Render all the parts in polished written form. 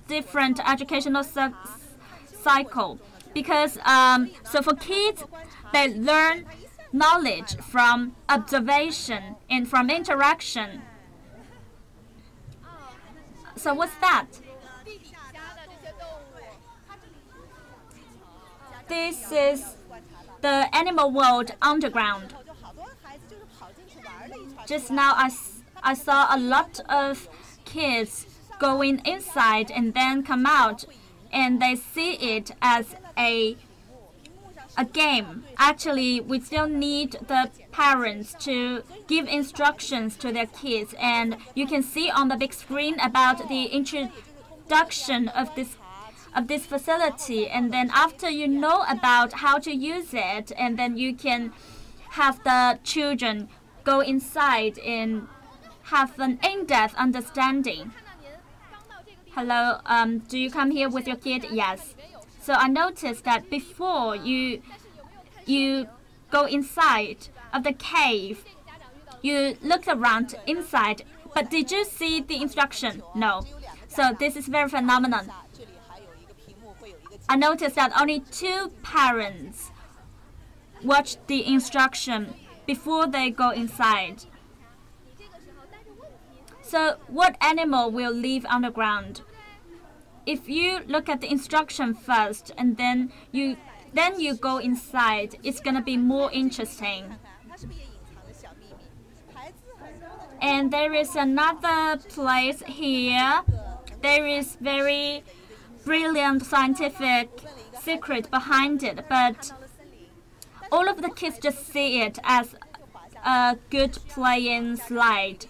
different educational cycle, because so for kids, they learn knowledge from observation and from interaction. So what's that? This is the animal world underground. Just now I saw a lot of kids going inside and then come out, and they see it as a game. Actually, we still need the parents to give instructions to their kids, and you can see on the big screen about the introduction of this facility, and then after you know about how to use it, and then you can have the children go inside and have an in-depth understanding. Hello, do you come here with your kid? Yes. So I noticed that before you go inside of the cave, you look around inside, but did you see the instruction? No. So this is very phenomenal. I noticed that only 2 parents watch the instruction before they go inside. So what animal will live underground? If you look at the instruction first and then you go inside, it's going to be more interesting. And there is another place here. There is very brilliant scientific secret behind it, but all of the kids just see it as a good playing slide.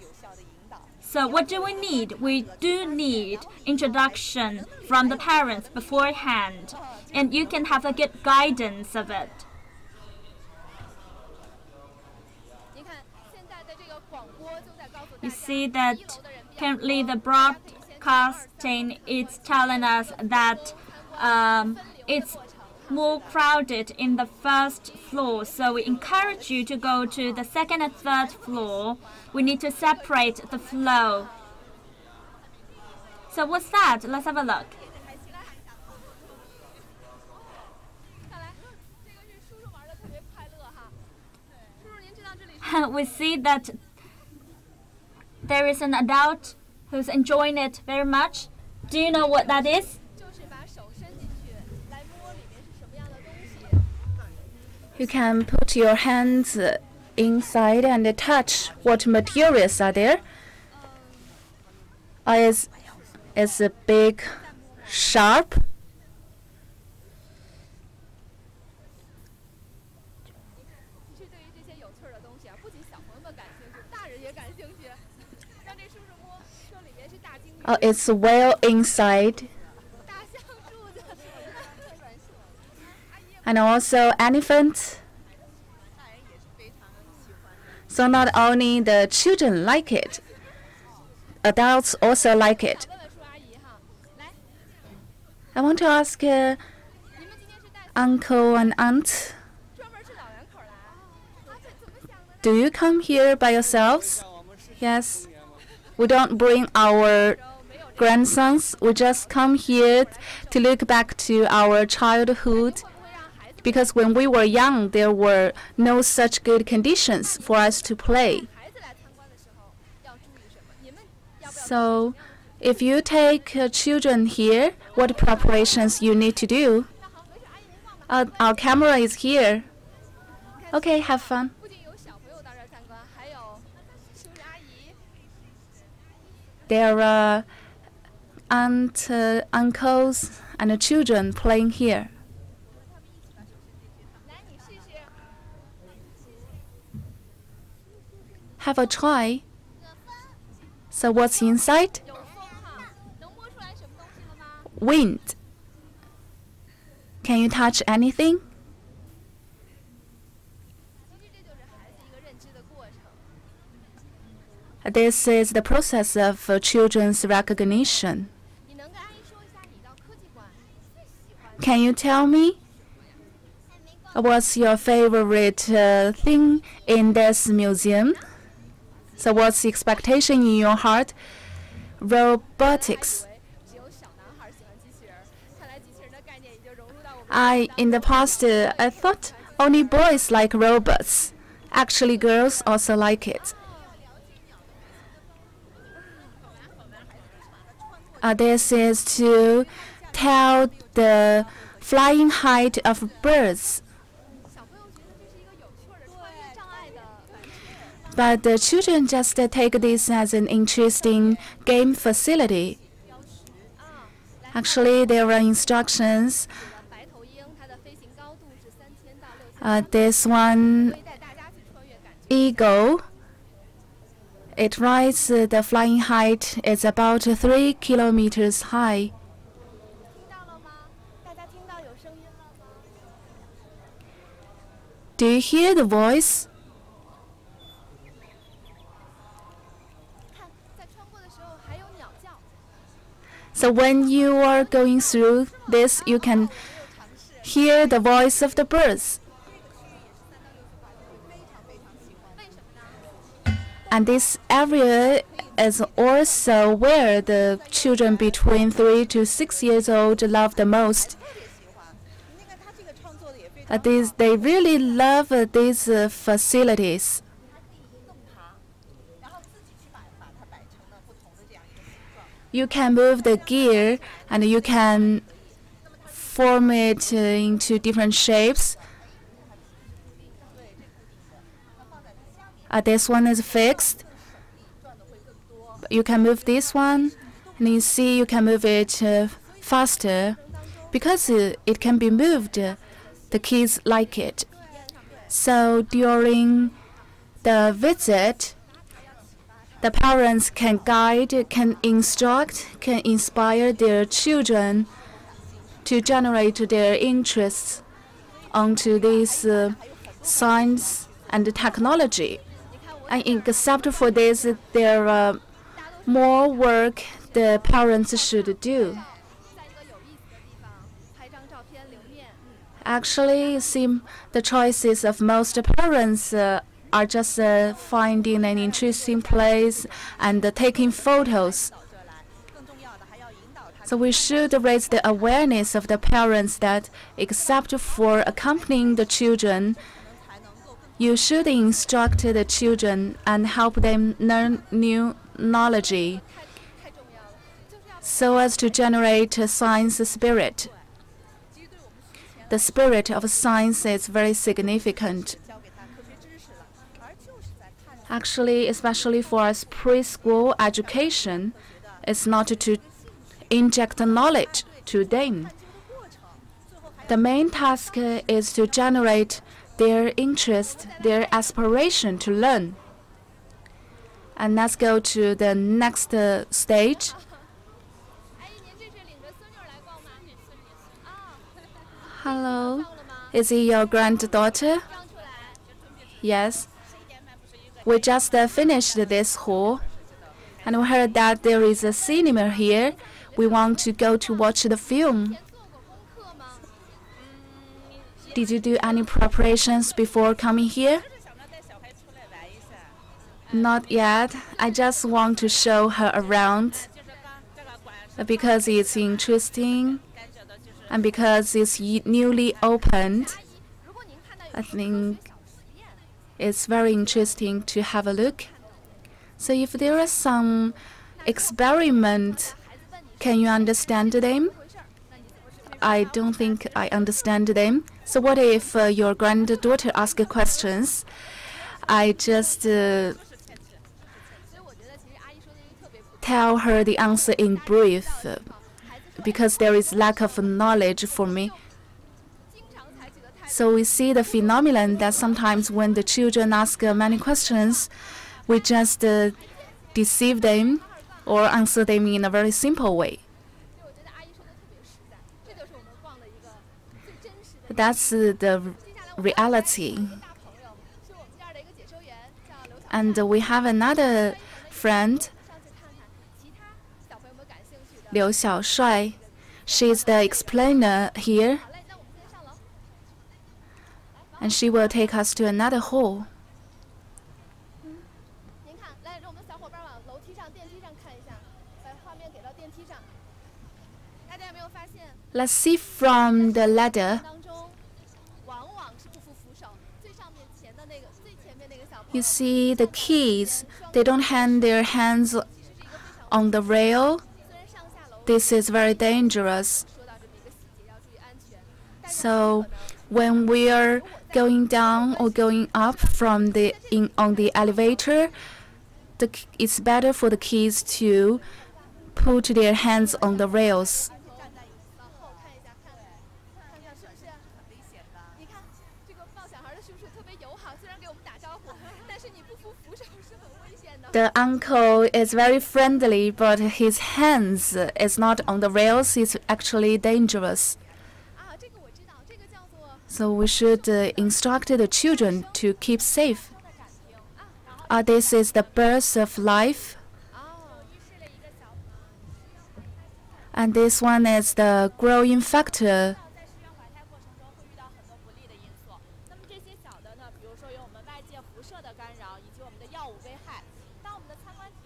So what do we need? We do need introduction from the parents beforehand, and you can have a good guidance of it. You see that currently the broadcasting is telling us that it's more crowded in the first floor, so we encourage you to go to the 2nd and 3rd floor. We need to separate the flow. So what's that? Let's have a look. We see that there is an adult who's enjoying it very much. Do you know what that is? You can put your hands inside and touch what materials are there. It's a big, sharp. It's well inside. And also elephant. So not only the children like it, adults also like it. I want to ask uncle and aunt, do you come here by yourselves? Yes. We don't bring our grandsons. We just come here to look back to our childhood. Because when we were young, there were no such good conditions for us to play. So if you take children here, what preparations you need to do? Our camera is here. Okay, have fun. There are aunts, uncles, and children playing here. Have a try. So what's inside? Wind. Can you touch anything? This is the process of children's recognition. Can you tell me what's your favorite thing in this museum? So what's the expectation in your heart? Robotics. In the past, I thought only boys like robots. Actually, girls also like it. This is to tell the flying height of birds. But the children just take this as an interesting game facility. Actually, there are instructions. This one, eagle, it writes the flying height is about 3 kilometers high. Do you hear the voice? So when you are going through this, you can hear the voice of the birds. And this area is also where the children between 3 to 6 years old love the most. They really love these facilities. You can move the gear and you can form it into different shapes. This one is fixed. You can move this one, and you see you can move it faster. Because it can be moved, the kids like it. So during the visit, the parents can guide, can instruct, can inspire their children to generate their interests onto this science and technology. And except for this, there are more work the parents should do. Actually, it seems the choices of most parents are just finding an interesting place and taking photos. So we should raise the awareness of the parents that except for accompanying the children, you should instruct the children and help them learn new knowledge so as to generate a science spirit. The spirit of science is very significant. Actually, especially for us preschool education, it's not to inject knowledge to them. The main task is to generate their interest, their aspiration to learn. And let's go to the next stage. Hello, is it your granddaughter? Yes. We just finished this hall, and we heard that there is a cinema here. We want to go to watch the film. Did you do any preparations before coming here? Not yet. I just want to show her around because it's interesting and because it's newly opened. I think it's very interesting to have a look. So if there are some experiments, can you understand them? I don't think I understand them. So what if your granddaughter asks questions? I just tell her the answer in brief because there is lack of knowledge for me. So we see the phenomenon that sometimes when the children ask many questions, we just deceive them or answer them in a very simple way. That's the reality. And we have another friend, Liu Xiaoshuai. She's the explainer here. And she will take us to another hall. Let's see from the ladder. You see the kids, they don't hand their hands on the rail. This is very dangerous. So when we are going down or going up from on the elevator, it's better for the kids to put their hands on the rails. The uncle is very friendly, but his hands is not on the rails. It's actually dangerous. So we should instruct the children to keep safe. This is the birth of life. And this one is the growing factor.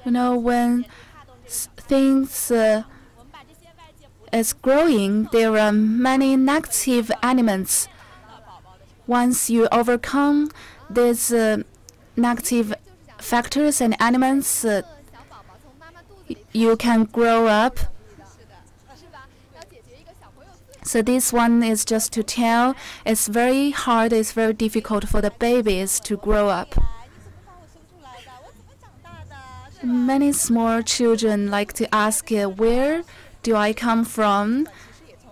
You know, when things is growing, there are many negative elements. Once you overcome these negative factors and elements, you can grow up. So this one is just to tell, it's very hard, it's very difficult for the babies to grow up. Many small children like to ask, where do I come from?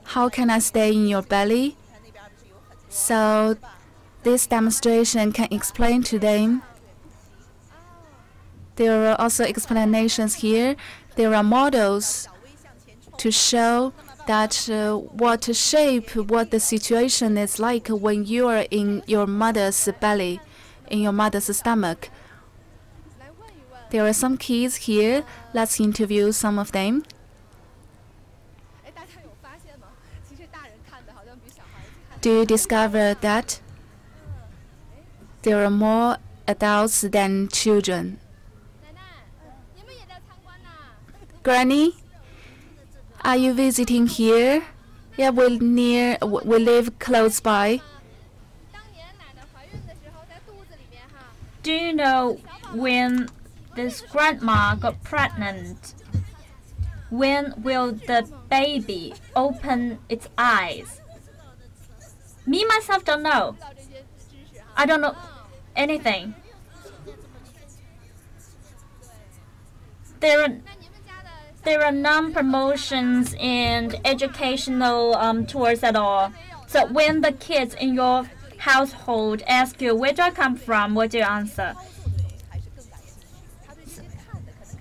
How can I stay in your belly? So this demonstration can explain to them. There are also explanations here. There are models to show that what the situation is like when you are in your mother's belly, in your mother's stomach. There are some kids here. Let's interview some of them. Do you discover that there are more adults than children? Granny, are you visiting here? Yeah, we live close by. Do you know when this grandma got pregnant? When will the baby open its eyes? Me, myself, don't know. I don't know anything. There are non-promotions and educational tours at all. So when the kids in your household ask you, where do I come from, what do you answer?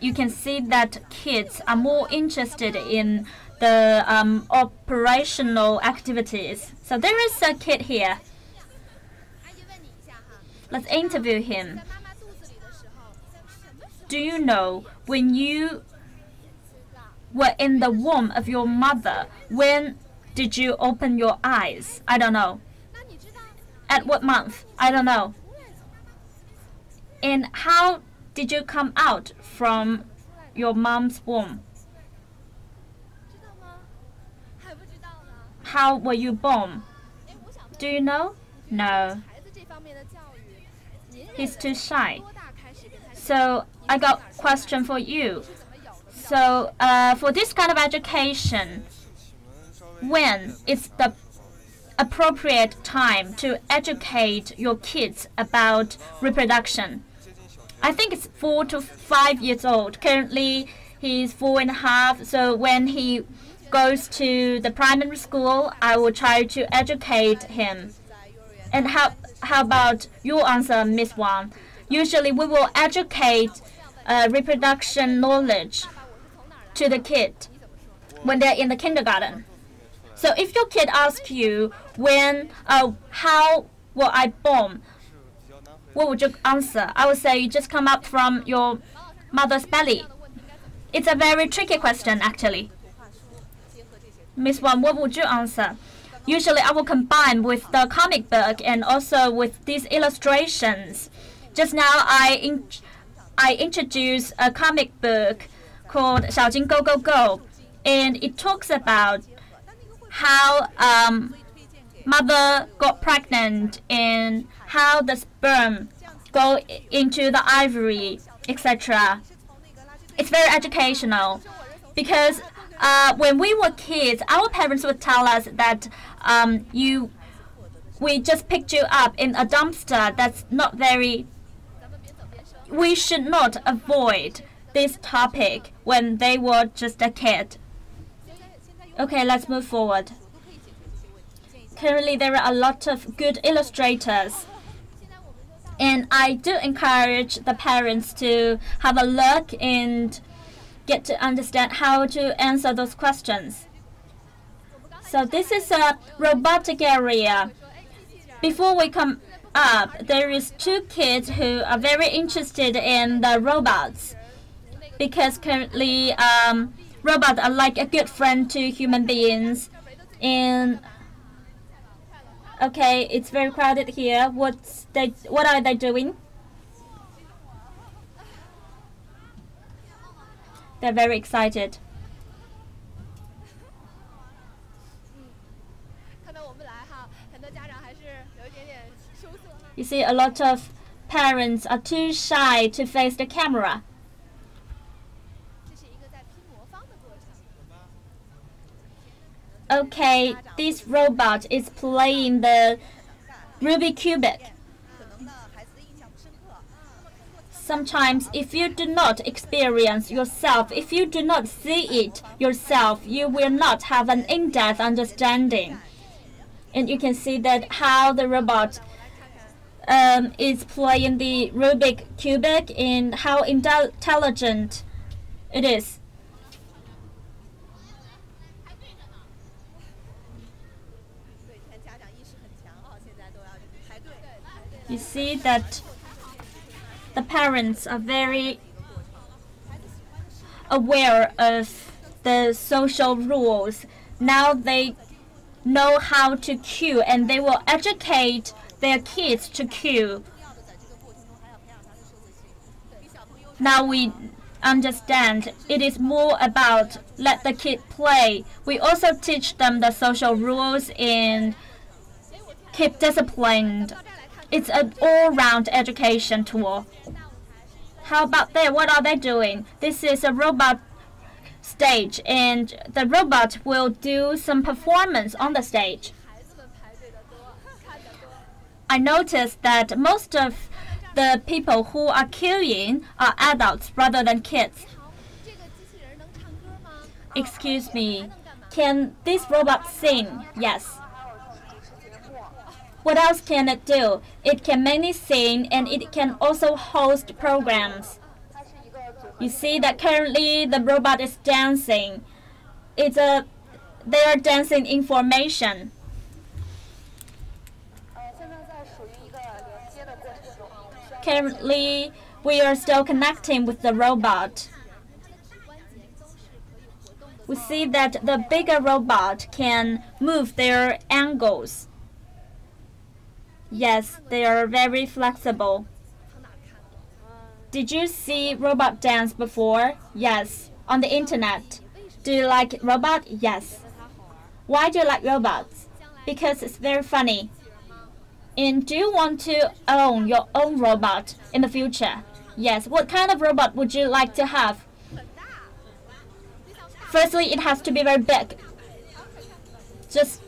You can see that kids are more interested in the operational activities. So there is a kid here. Let's interview him. Do you know when you were in the womb of your mother, when did you open your eyes? I don't know. At what month? I don't know. And how did you come out from your mom's womb? How were you born? Do you know? No. He's too shy. So I got a question for you. So for this kind of education, when is the appropriate time to educate your kids about reproduction? I think it's 4 to 5 years old. Currently, he's 4.5. So when he goes to the primary school, I will try to educate him. And how about your answer, Miss Wang? Usually, we will educate reproduction knowledge to the kid when they're in the kindergarten. So if your kid asks you how were I born, what would you answer? I would say you just come up from your mother's belly. It's a very tricky question, actually. Miss Wang, what would you answer? Usually I will combine with the comic book and also with these illustrations. Just now I introduced a comic book called 小金 Go Go Go. and it talks about how mother got pregnant and how the sperm go into the ivory, etc. It's very educational because when we were kids, our parents would tell us that we just picked you up in a dumpster. That's not very. We should not avoid this topic when they were just a kid. Okay, let's move forward. Currently, there are a lot of good illustrators, and I do encourage the parents to have a look and get to understand how to answer those questions. So this is a robotic area. Before we come up, there is 2 kids who are very interested in the robots because currently robots are like a good friend to human beings. And okay, it's very crowded here. What are they doing? They're very excited. You see, a lot of parents are too shy to face the camera. Okay, this robot is playing the Rubik's Cube. Sometimes, if you do not experience yourself, if you do not see it yourself, you will not have an in-depth understanding. And you can see that how the robot is playing the Rubik's Cube and how intelligent it is. You see that the parents are very aware of the social rules. Now they know how to queue, and they will educate their kids to queue. Now we understand it is more about let the kid play. We also teach them the social rules and keep disciplined. It's an all-round education tool. How about there? What are they doing? This is a robot stage, and the robot will do some performance on the stage. I noticed that most of the people who are queuing are adults rather than kids. Excuse me, can this robot sing? Yes. What else can it do? It can mainly sing, and it can also host programs. You see that currently the robot is dancing. They are dancing information. Currently, we are still connecting with the robot. We see that the bigger robot can move their angles. Yes, they are very flexible. Did you see robot dance before? Yes, on the internet. Do you like robot? Yes. Why do you like robots? Because it's very funny. And do you want to own your own robot in the future? Yes. What kind of robot would you like to have? Firstly, it has to be very big. Just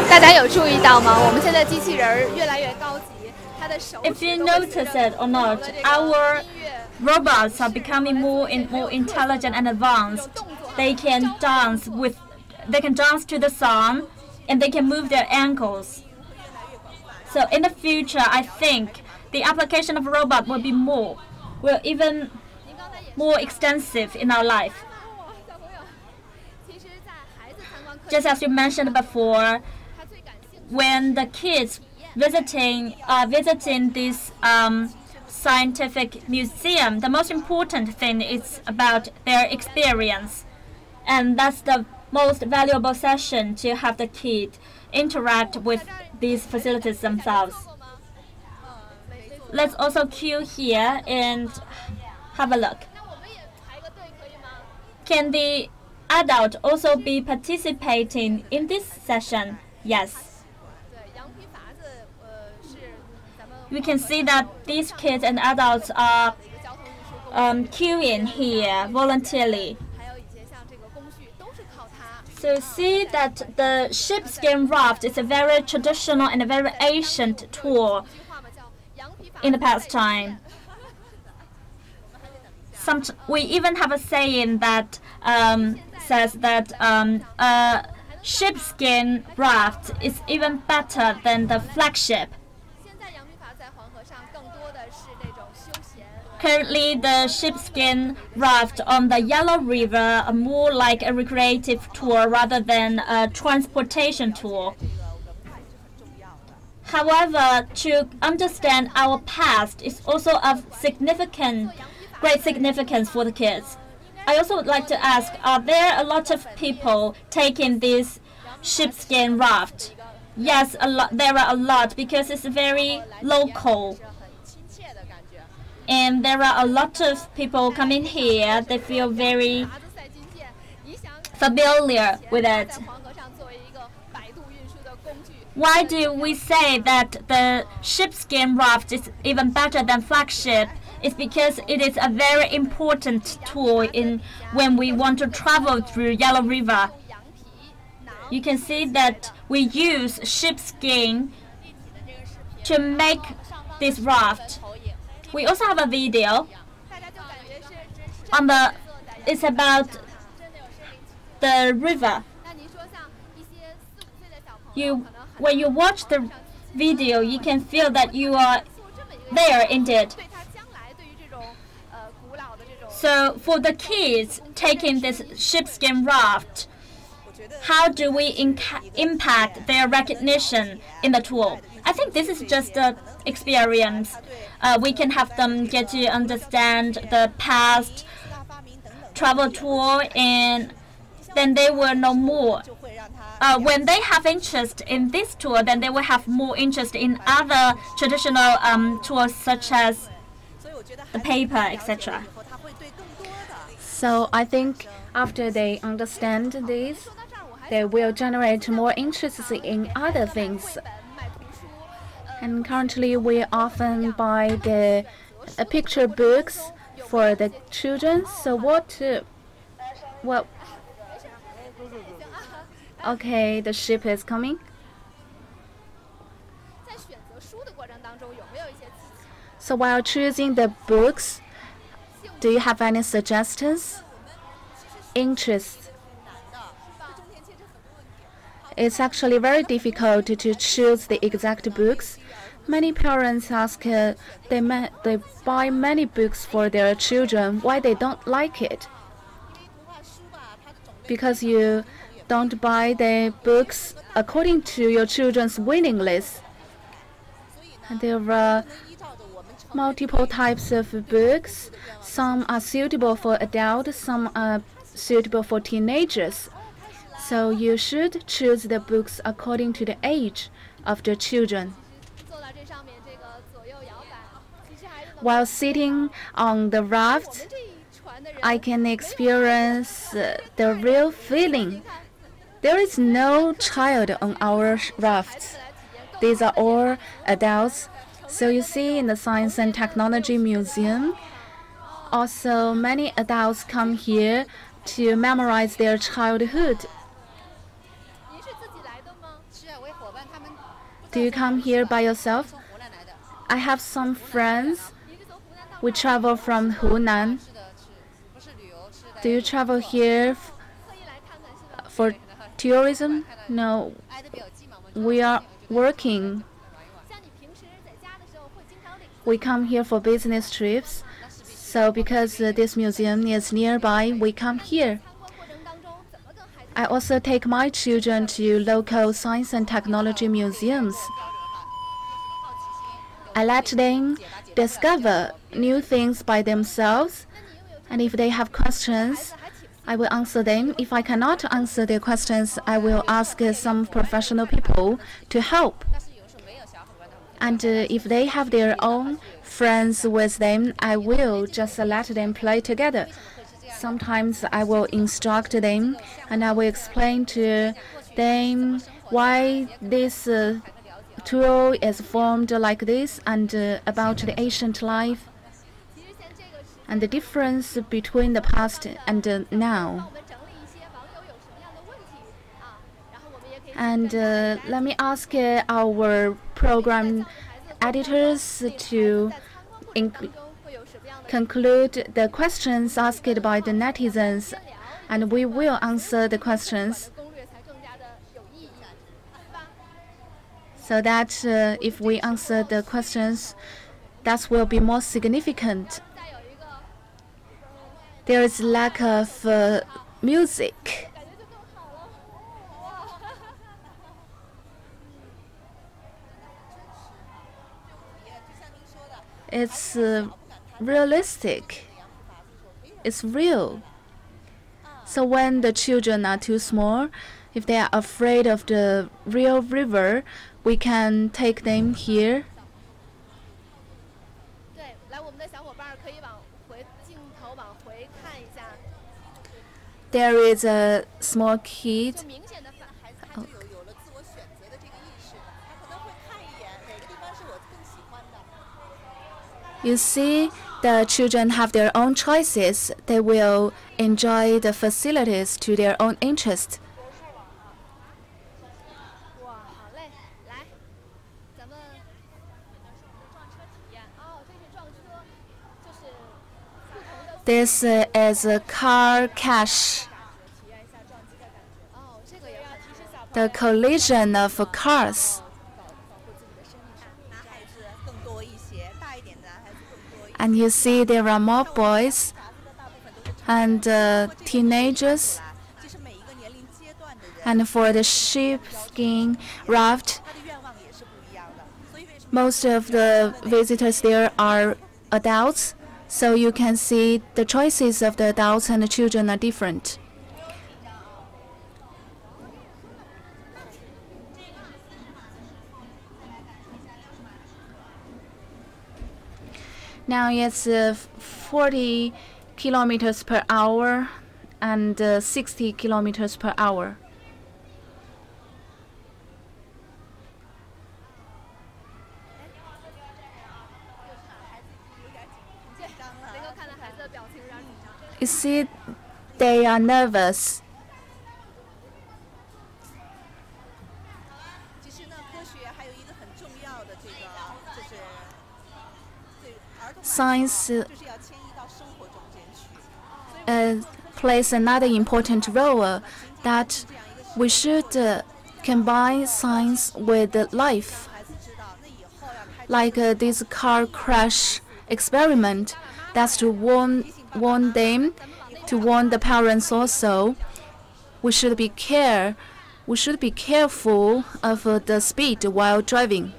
大家有注意到吗？我们现在机器人越来越高级，它 if you notice it or not, our robots are becoming more and more intelligent and advanced. They can dance to the song, and they can move their ankles. So in the future, I think the application of robot will even more extensive in our life. Just as you mentioned before, when the kids visiting this scientific museum, the most important thing is about their experience, and that's the most valuable session to have the kid interact with these facilities themselves. Let's also queue here and have a look. Can the adult also be participating in this session? Yes. We can see that these kids and adults are queuing here voluntarily. So see that the sheepskin raft is a very traditional and a very ancient tool in the past time. We even have a saying that says that a sheepskin raft is even better than the flagship. Currently, the sheepskin raft on the Yellow River are more like a recreative tour rather than a transportation tour. However, to understand our past is also of great significance for the kids. I also would like to ask, are there a lot of people taking this sheepskin raft? Yes, there are a lot because it's very local. And there are a lot of people coming here. They feel very familiar with it. Why do we say that the sheepskin raft is even better than flagship? It's because it is a very important tool when we want to travel through Yellow River. You can see that we use sheepskin to make this raft. We also have a video it's about the river. When you watch the video, you can feel that you are there indeed. So for the kids taking this sheepskin raft, how do we impact their recognition in the tool? I think this is just an experience. We can have them get to understand the past travel tour, and then they will know more. When they have interest in this tour, then they will have more interest in other traditional tours such as the paper, etc. So I think after they understand this, they will generate more interest in other things. And currently, we often buy the picture books for the children. So okay, the ship is coming. So while choosing the books, do you have any suggestions? Interests? It's actually very difficult to choose the exact books. Many parents ask, they buy many books for their children. Why they don't like it? Because you don't buy the books according to your children's willing list. There are multiple types of books. Some are suitable for adults, some are suitable for teenagers. So you should choose the books according to the age of the children. While sitting on the raft, I can experience the real feeling. There is no child on our raft. These are all adults. So you see in the Science and Technology Museum, also many adults come here to memorize their childhood. Do you come here by yourself? I have some friends. We travel from Hunan. Do you travel here for tourism? No. We are working. We come here for business trips. So because this museum is nearby, we come here. I also take my children to local science and technology museums. I let them discover new things by themselves, and if they have questions, I will answer them. If I cannot answer their questions, I will ask some professional people to help. And if they have their own friends with them, I will just let them play together. Sometimes I will instruct them, and I will explain to them why this tool is formed like this, and about the ancient life and the difference between the past and now. And let me ask our program editors to conclude the questions asked by the netizens, and we will answer the questions. So that if we answer the questions, that will be more significant. There is lack of music. It's realistic. It's real. So when the children are too small, if they are afraid of the real river, we can take them here. There is a small kid. Oh. You see, the children have their own choices. They will enjoy the facilities to their own interest. This is a car crash. The collision of cars. And you see there are more boys and teenagers. And for the sheepskin raft, most of the visitors there are adults. So you can see the choices of the adults and the children are different. Now it's 40 kilometers per hour and 60 kilometers per hour. You see, they are nervous. Science plays another important role that we should combine science with life. Like this car crash experiment, that's to warn them, to warn the parents also. We should be careful of the speed while driving.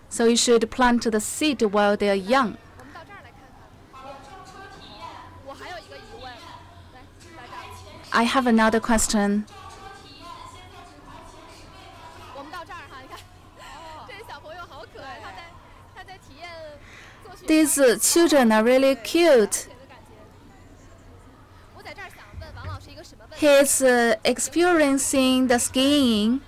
So you should plant the seed while they are young. I have another question. These children are really cute. He's experiencing the skiing.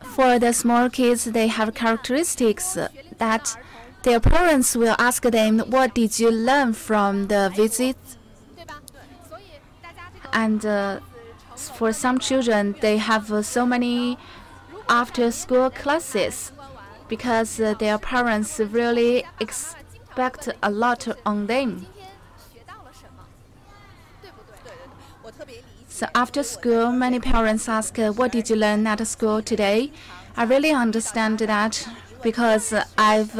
For the small kids, they have characteristics that their parents will ask them, what did you learn from the visit? And for some children, they have so many after-school classes because their parents really expect a lot on them. So after school, many parents ask, what did you learn at school today? I really understand that because I've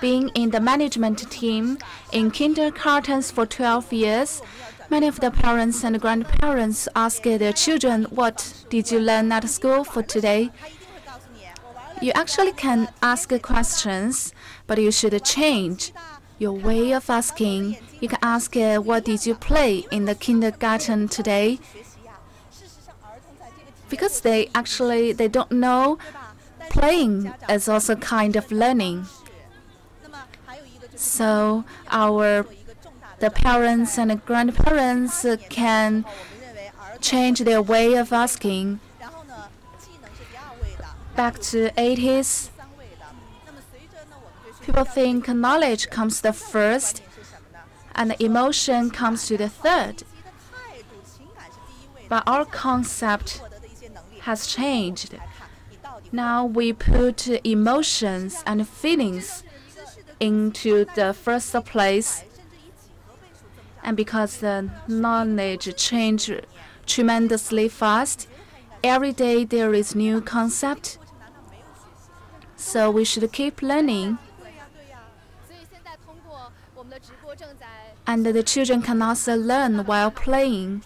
been in the management team in kindergartens for 12 years. Many of the parents and grandparents ask their children, what did you learn at school for today? You actually can ask questions, but you should change your way of asking. You can ask, what did you play in the kindergarten today? Because they don't know playing is also kind of learning. So the parents and the grandparents can change their way of asking. Back to 80s, people think knowledge comes the first and the emotion comes to the third. But our concept has changed. Now we put emotions and feelings into the first place. And because the knowledge changes tremendously fast, every day there is new concept. So we should keep learning. And the children can also learn while playing.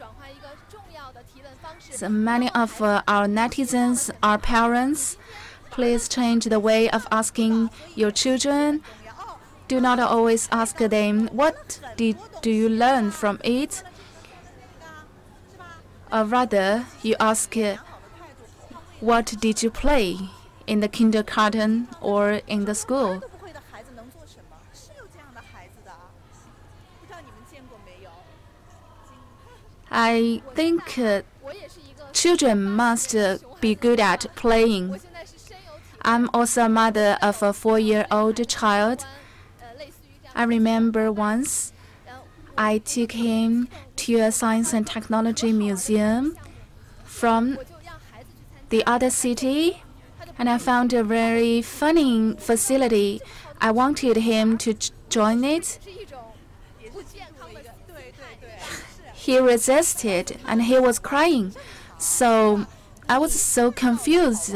So many of our netizens are parents. Please change the way of asking your children. Do not always ask them, what do you learn from it? Or rather, you ask, what did you play in the kindergarten or in the school? I think children must be good at playing. I'm also a mother of a 4-year-old child. I remember once I took him to a Science and Technology Museum from the other city, and I found a very funny facility. I wanted him to join it. He resisted and he was crying. So I was so confused.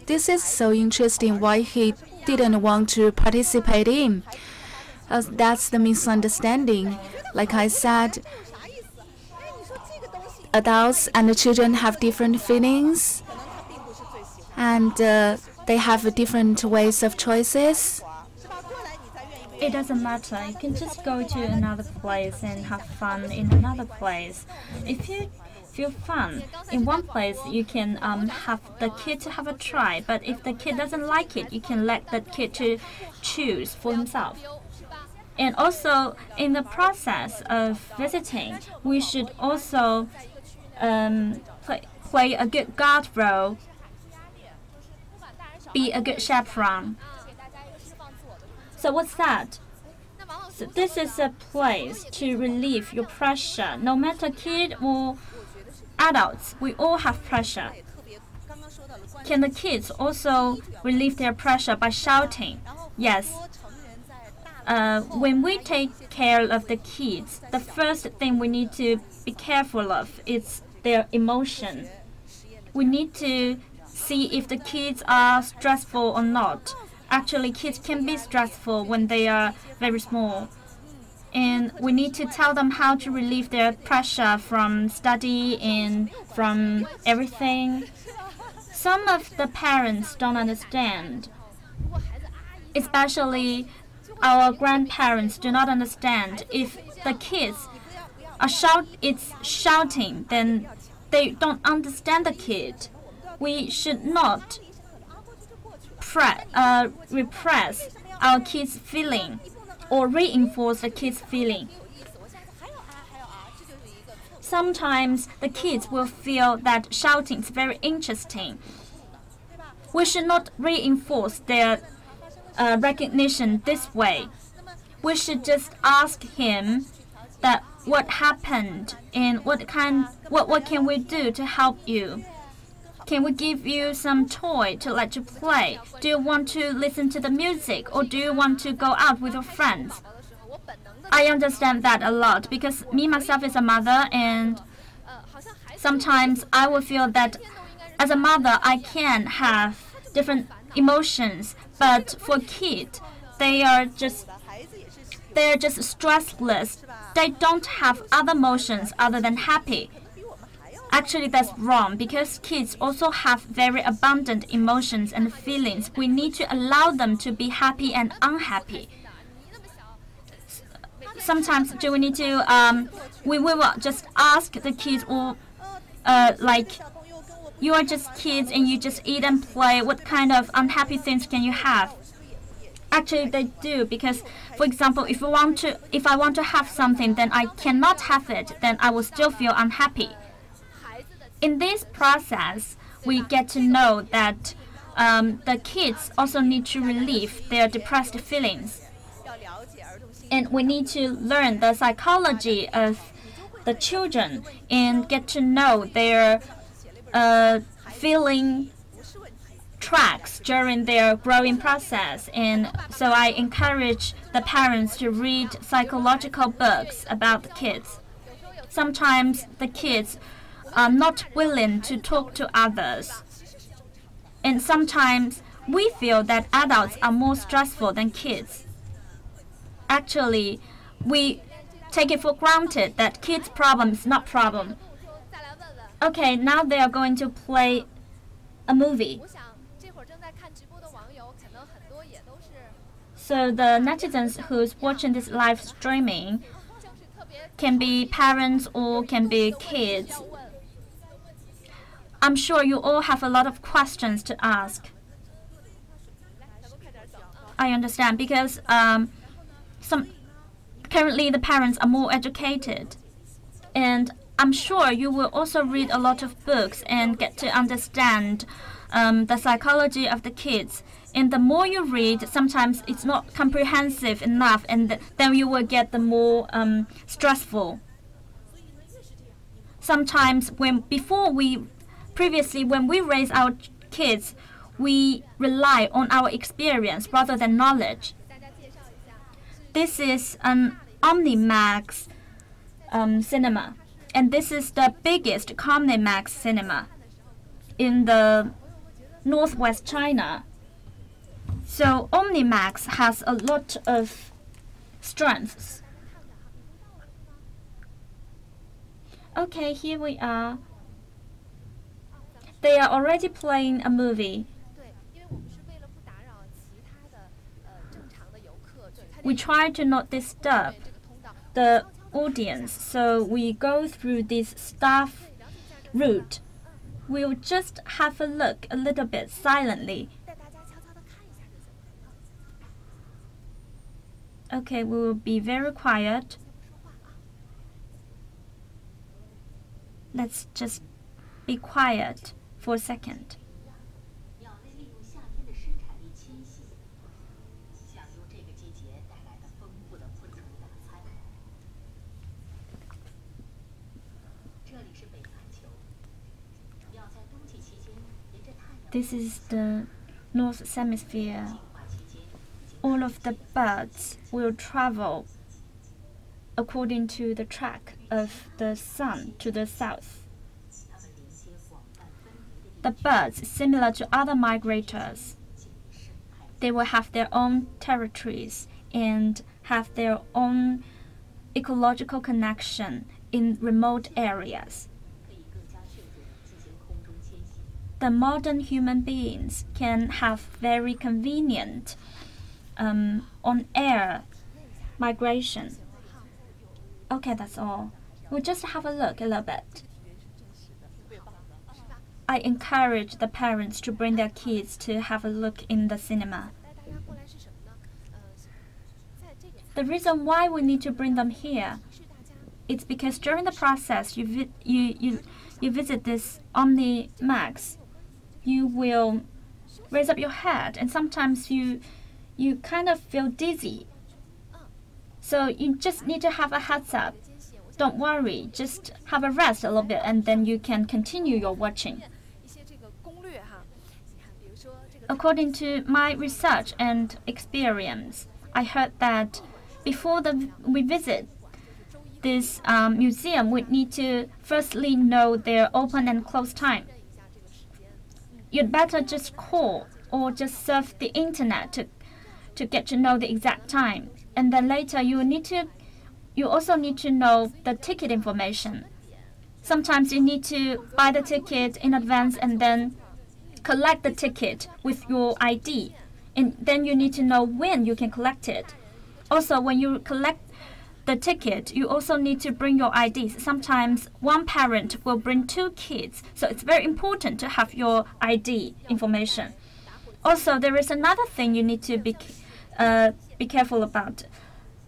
This is so interesting why he didn't want to participate in. That's the misunderstanding. Like I said, adults and children have different feelings, and they have different ways of choices. It doesn't matter. You can just go to another place and have fun in another place. If you feel fun in one place, you can have the kid to have a try. But if the kid doesn't like it, you can let the kid to choose for himself. And also, in the process of visiting, we should also play a good guard role, be a good chaperone. So what's that? So this is a place to relieve your pressure. No matter kid or adults, we all have pressure. Can the kids also relieve their pressure by shouting? Yes. When we take care of the kids, the first thing we need to be careful of is their emotion. We need to see if the kids are stressful or not. Actually, kids can be stressful when they are very small. And we need to tell them how to relieve their pressure from study and from everything. Some of the parents don't understand, especially our grandparents do not understand. If the kids are shouting, then they don't understand the kid. We should not repress our kids' feeling or reinforce the kids' feeling. Sometimes the kids will feel that shouting is very interesting. We should not reinforce their recognition this way. We should just ask him that what happened and what can we do to help you. Can we give you some toy to let you play? Do you want to listen to the music, or do you want to go out with your friends? I understand that a lot because me myself is a mother, and sometimes I will feel that as a mother I can have different emotions, but for kids they are just stressless. They don't have other emotions other than happy. Actually, that's wrong because kids also have very abundant emotions and feelings. We need to allow them to be happy and unhappy. Sometimes do we need to we will just ask the kids, or like, you are just kids and you just eat and play, what kind of unhappy things can you have? Actually, they do, because, for example, if I want to have something, then I cannot have it, then I will still feel unhappy. In this process, we get to know that the kids also need to relieve their depressed feelings. And we need to learn the psychology of the children and get to know their feeling tracks during their growing process. And so I encourage the parents to read psychological books about the kids. Sometimes the kids are not willing to talk to others. And sometimes we feel that adults are more stressful than kids. Actually, we take it for granted that kids' problem is not problem. Okay, now they are going to play a movie. So the netizens who's watching this live streaming can be parents or can be kids. I'm sure you all have a lot of questions to ask. I understand because currently the parents are more educated, and I'm sure you will also read a lot of books and get to understand the psychology of the kids. And the more you read, sometimes it's not comprehensive enough, and then you will get the more stressful. Sometimes previously when we raise our kids, we rely on our experience rather than knowledge. This is an Omnimax cinema, and this is the biggest Omnimax cinema in the northwest China. So Omnimax has a lot of strengths. Okay, here we are. They are already playing a movie. We try to not disturb the audience, so we go through this staff route. We'll just have a look a little bit silently. Okay, we will be very quiet. Let's just be quiet for a second. This is the North Hemisphere. All of the birds will travel according to the track of the sun to the south. The birds, similar to other migrators, they will have their own territories and have their own ecological connection in remote areas. The modern human beings can have very convenient on-air migration. Okay, that's all. We'll just have a look a little bit. I encourage the parents to bring their kids to have a look in the cinema. The reason why we need to bring them here, it's because during the process you visit this Omnimax, you will raise up your head, and sometimes you kind of feel dizzy. So you just need to have a heads up. don't worry. Just have a rest a little bit, and then you can continue your watching. According to my research and experience, I heard that before we visit this museum, we need to firstly know their open and close time. You'd better just call or just surf the internet to get to know the exact time. And then later you also need to know the ticket information. Sometimes you need to buy the ticket in advance and then collect the ticket with your ID. And then you need to know when you can collect it. Also, when you collect the ticket, you also need to bring your IDs. Sometimes one parent will bring 2 kids, so it's very important to have your ID information. Also, there is another thing you need to be careful about.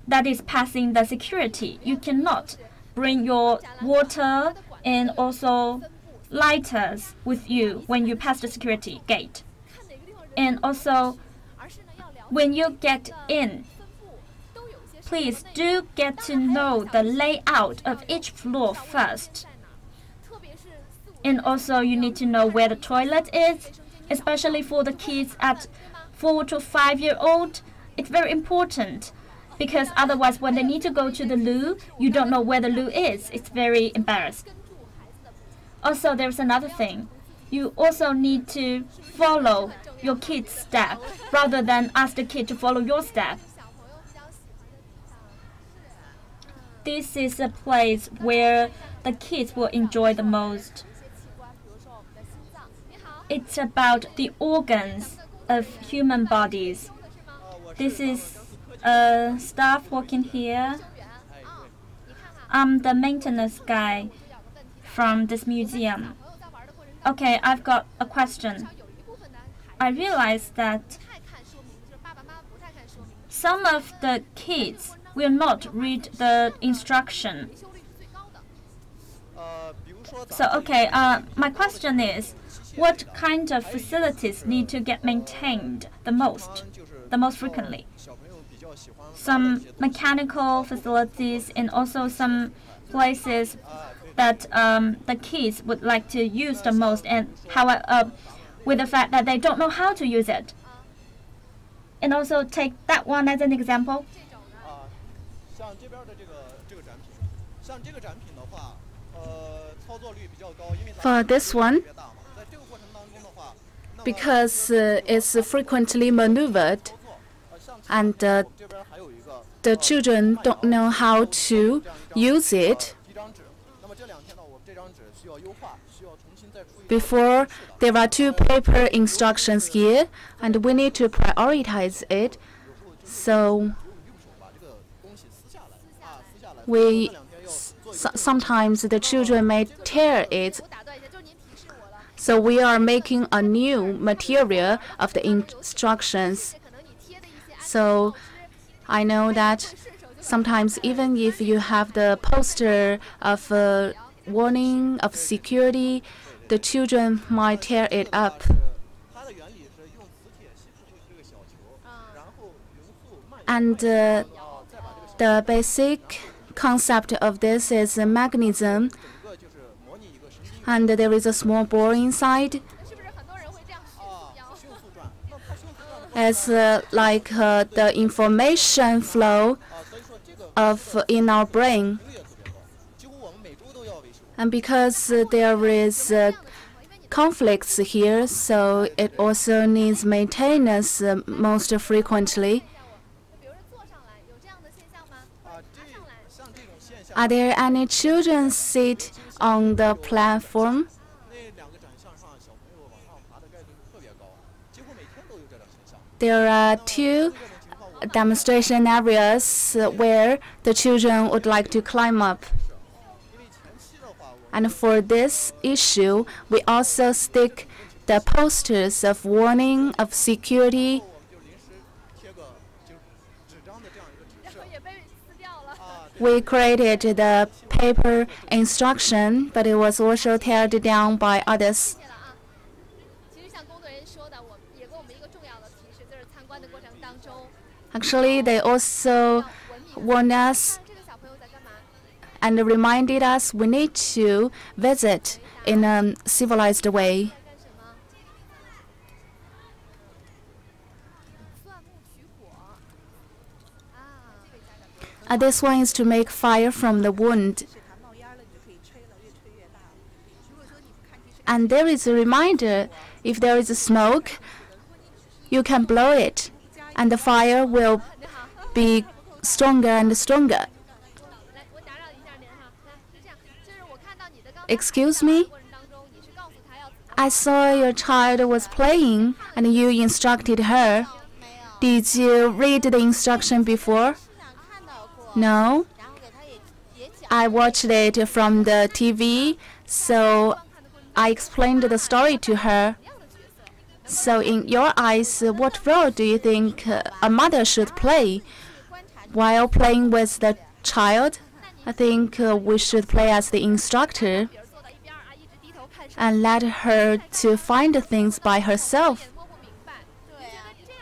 That is passing the security. You cannot bring your water and also lighters with you when you pass the security gate. And also, when you get in, please do get to know the layout of each floor first. And also, you need to know where the toilet is, especially for the kids at 4 to 5 years old. It's very important because otherwise when they need to go to the loo, you don't know where the loo is. It's very embarrassing. Also, there's another thing. You also need to follow your kid's step rather than ask the kid to follow your step. This is a place where the kids will enjoy the most. It's about the organs of human bodies. This is staff working here. I'm the maintenance guy from this museum. Okay, I've got a question. I realized that some of the kids will not read the instruction. So, okay, my question is, what kind of facilities need to get maintained the most frequently? Some mechanical facilities and also some places that the kids would like to use the most, and how with the fact that they don't know how to use it. And also take that one as an example. For this one, because it's frequently maneuvered and the children don't know how to use it. Before, there are 2 paper instructions here, and we need to prioritize it. So sometimes the children may tear it. So we are making a new material of the instructions. So I know that sometimes even if you have the poster of warning of security, the children might tear it up. And the basic concept of this is a mechanism, and there is a small ball inside. It's like the information flow in our brain. And because there is conflicts here, so it also needs maintenance most frequently. Are there any children sit on the platform? There are 2 demonstration areas where the children would like to climb up. And for this issue, we also stick the posters of warning of security. We created the paper instruction, but it was also teared down by others. Actually, they also warned us and reminded us we need to visit in a civilized way. This one is to make fire from the wood. And there is a reminder, if there is smoke, you can blow it, and the fire will be stronger and stronger. Excuse me? I saw your child was playing and you instructed her. Did you read the instruction before? No. I watched it from the TV, so I explained the story to her. So in your eyes, what role do you think a mother should play while playing with the child? I think we should play as the instructor and let her to find things by herself.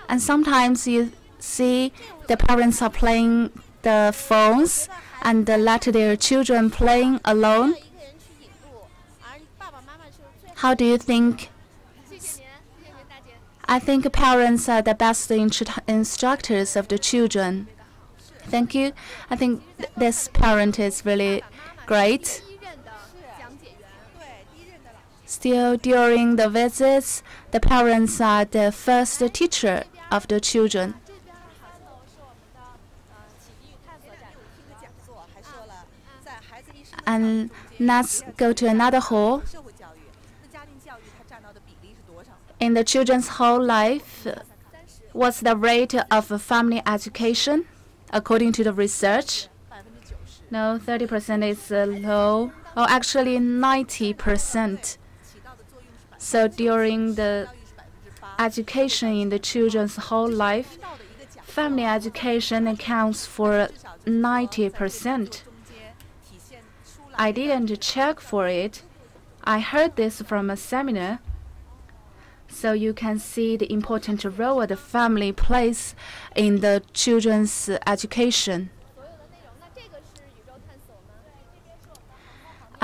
And sometimes you see the parents are playing the phones and let their children playing alone. How do you think? I think parents are the best instructors of the children. Thank you. I think this parent is really great. Still, during the visits, the parents are the first teacher of the children. And let's go to another hall. In the children's whole life, what's the rate of family education according to the research? No, 30% is low. Oh, actually 90%. So during the education in the children's whole life, family education accounts for 90%. I didn't check for it. I heard this from a seminar. So you can see the important role the family plays in the children's education.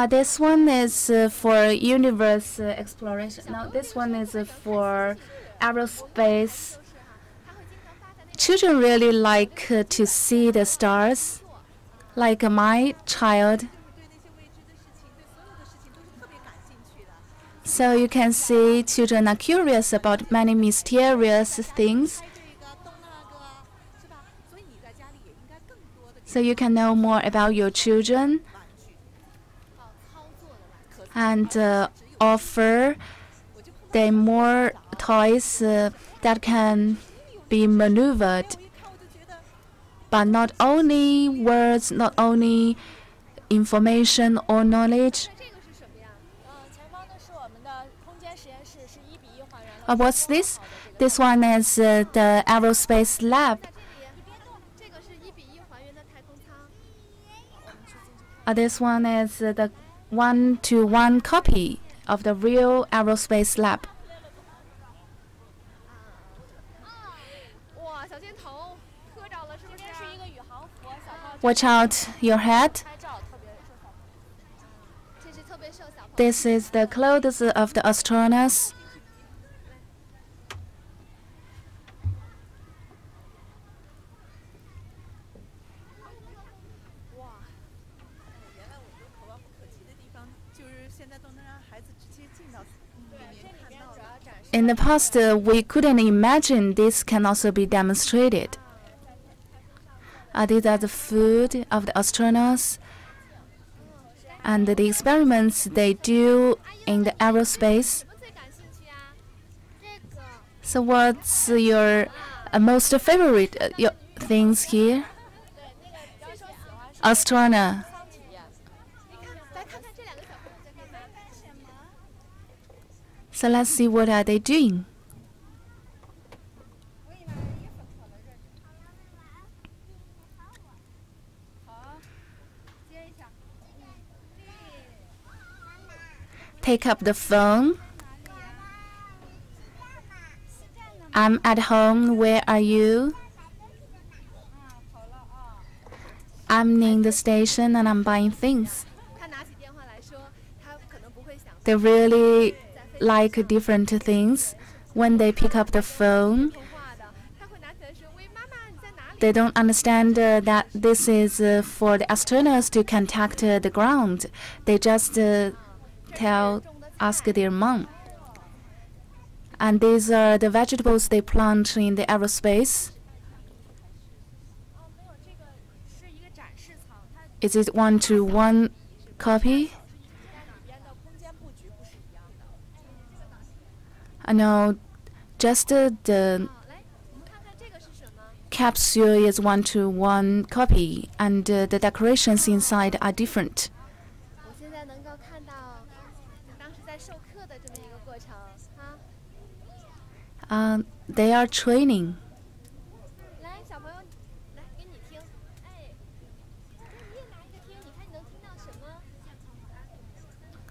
This one is for universe exploration. Now this one is for aerospace. Children really like to see the stars, like my child. So you can see children are curious about many mysterious things. So you can know more about your children and offer them more toys that can be maneuvered. But not only words, not only information or knowledge. What's this? This one is the aerospace lab. This one is the 1-to-1 copy of the real aerospace lab. Watch out your head. This is the clothes of the astronauts. In the past, we couldn't imagine this can also be demonstrated. These are the food of the astronauts and the experiments they do in the aerospace. So what's your most favorite things here? Astronaut. So let's see what are they doing. Take up the phone. I'm at home. Where are you? examining the station and I'm buying things. They really like different things. When they pick up the phone, they don't understand that this is for the astronauts to contact the ground. They just ask their mom. And these are the vegetables they plant in the aerospace. Is it one-to-one copy? I know, just the capsule is one-to-one copy, and the decorations inside are different. They are training.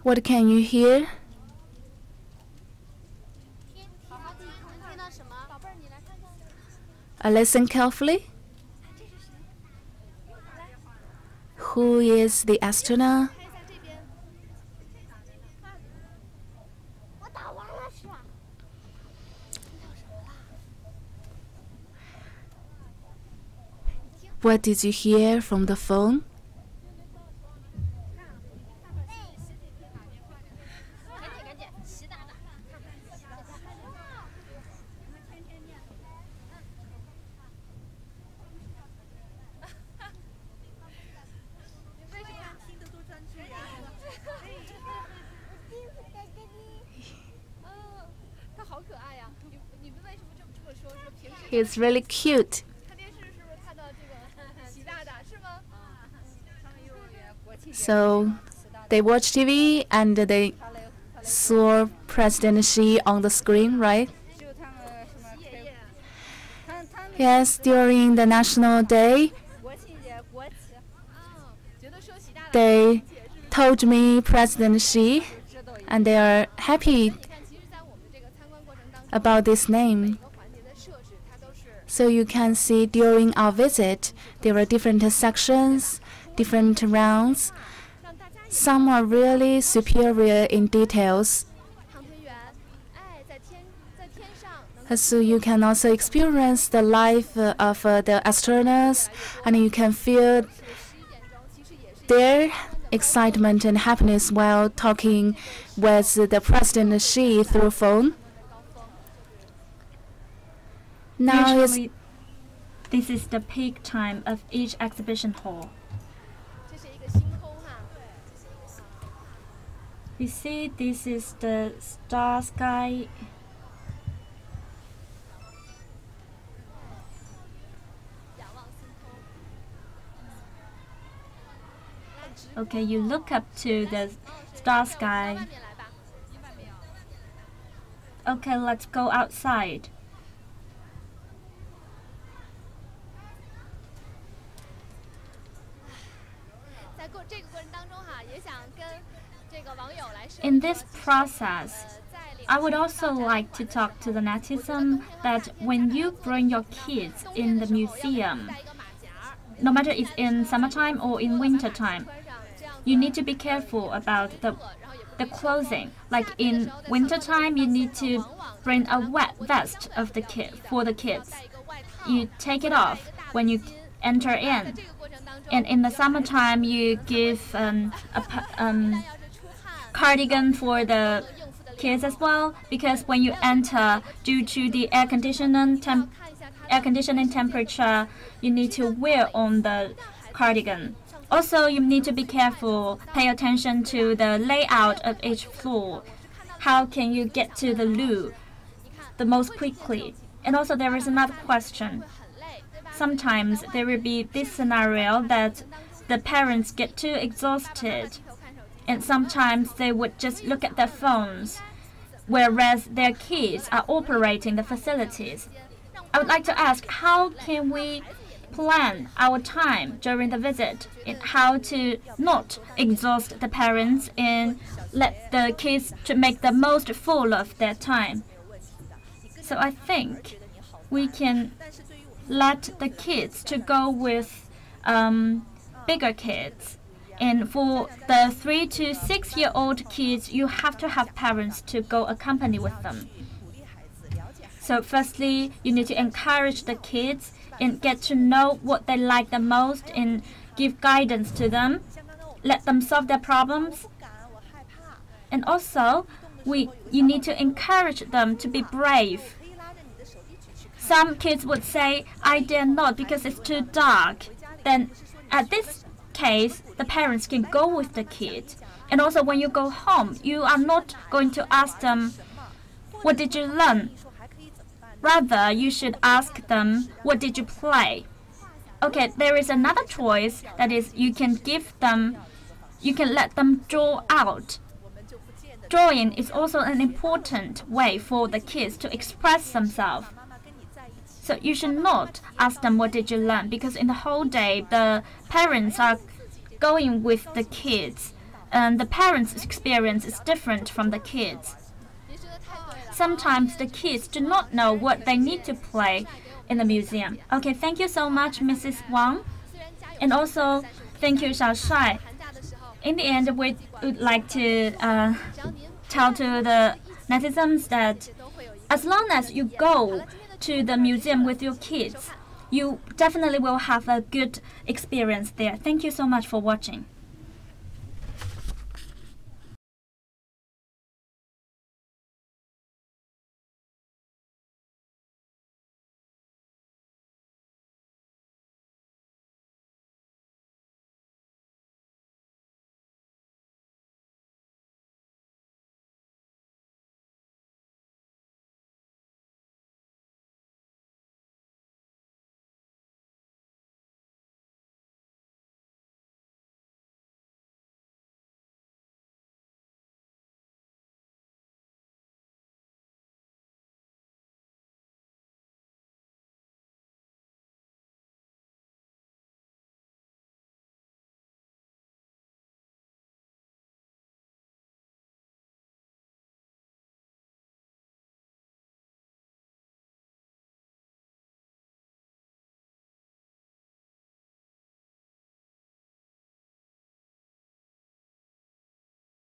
What can you hear? Listen carefully. Who is the astronaut? What did you hear from the phone? He's really cute. So they watch TV and they saw President Xi on the screen, right? Yes, during the National Day, they told me President Xi, and they are happy about this name. So you can see during our visit, there are different sections, different rounds. Some are really superior in details. So you can also experience the life of the astronauts, and you can feel their excitement and happiness while talking with the President Xi through phone. Now usually, this is the peak time of each exhibition hall. You see, this is the star sky. Okay, you look up to the star sky. Okay, let's go outside. In this process, I would also like to talk to the netizen that when you bring your kids in the museum, no matter it's in summertime or in wintertime, you need to be careful about the clothing. Like in wintertime, you need to bring a wet vest of the for the kids. You take it off when you enter in. And in the summertime, you give a cardigan for the kids as well, because when you enter, due to the air conditioning temperature, you need to wear on the cardigan. Also, you need to be careful, pay attention to the layout of each floor. How can you get to the loo the most quickly? And also, there is another question. Sometimes there will be this scenario that the parents get too exhausted, and sometimes they would just look at their phones, whereas their kids are operating the facilities. I would like to ask, how can we plan our time during the visit, and how to not exhaust the parents and let the kids to make the most full of their time? So I think we can let the kids to go with bigger kids. And for the 3 to 6 year old kids, you have to have parents to go accompany with them. So firstly, you need to encourage the kids and get to know what they like the most and give guidance to them. Let them solve their problems. And also, you need to encourage them to be brave. Some kids would say, I dare not because it's too dark. Then at this case, the parents can go with the kids. And also when you go home, you are not going to ask them, what did you learn? Rather, you should ask them, what did you play? Okay, there is another choice, that is you can let them draw out. Drawing is also an important way for the kids to express themselves. So you should not ask them what did you learn, because in the whole day the parents are going with the kids and the parents' experience is different from the kids. Sometimes the kids do not know what they need to play in the museum. Okay, thank you so much, Mrs. Wang. And also, thank you, Xiaoshai. In the end, we would like to tell to the netizens that as long as you go to the museum with your kids, you definitely will have a good experience there. Thank you so much for watching.